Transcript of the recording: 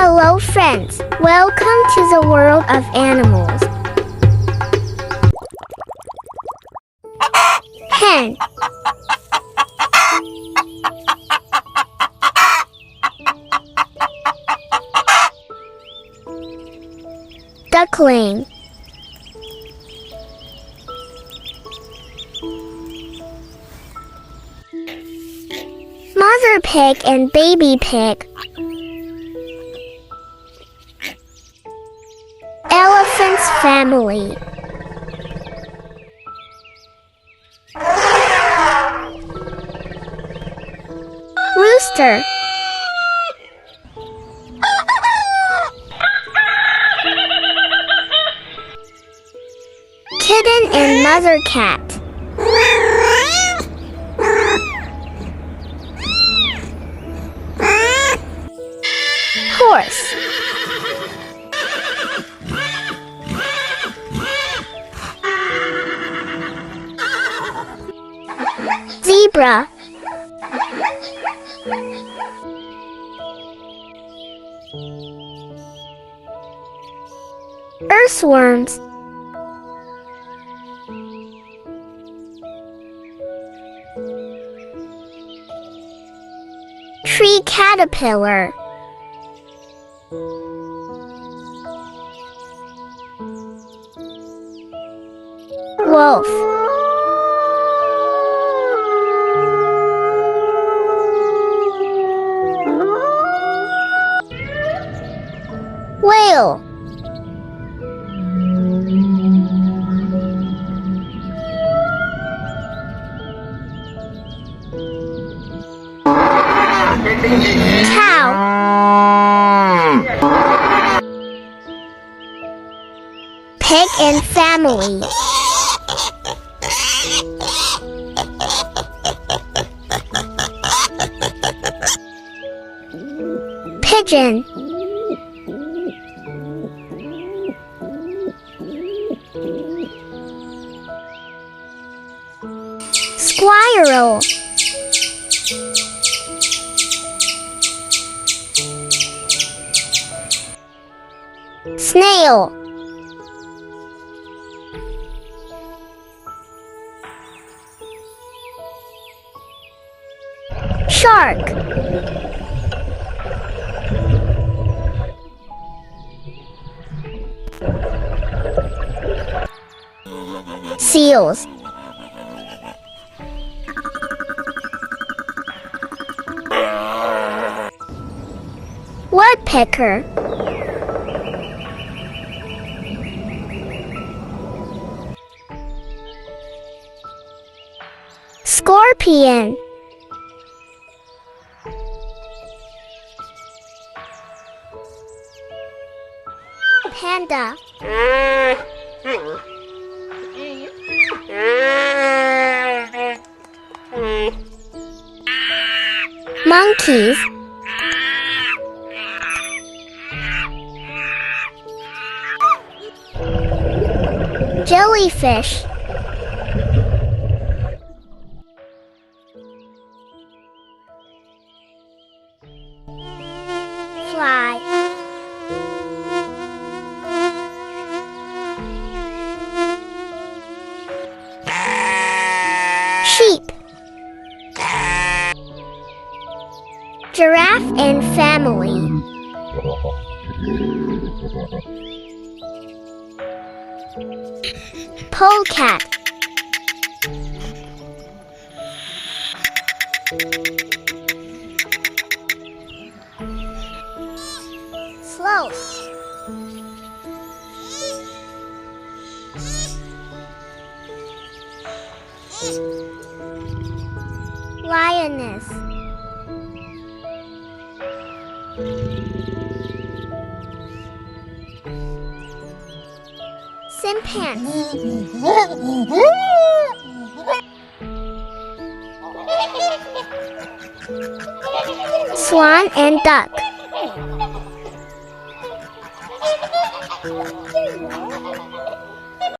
Hello friends, welcome to the world of animals. Hen. Duckling. Mother pig and baby pig. Elephant's family. Rooster. Kitten and mother cat. Horse. Zebra. Earthworms. Tree caterpillar. Wolf. Whale. Cow. Pig and family. Pigeon. Squirrel. Snail. Shark. Seals. Woodpecker. Scorpion. Panda. Monkeys. Jellyfish. Fly. Sheep. Giraffe and family. Polecat. Sloth. Lioness. Chimpanzee. Swan and duck.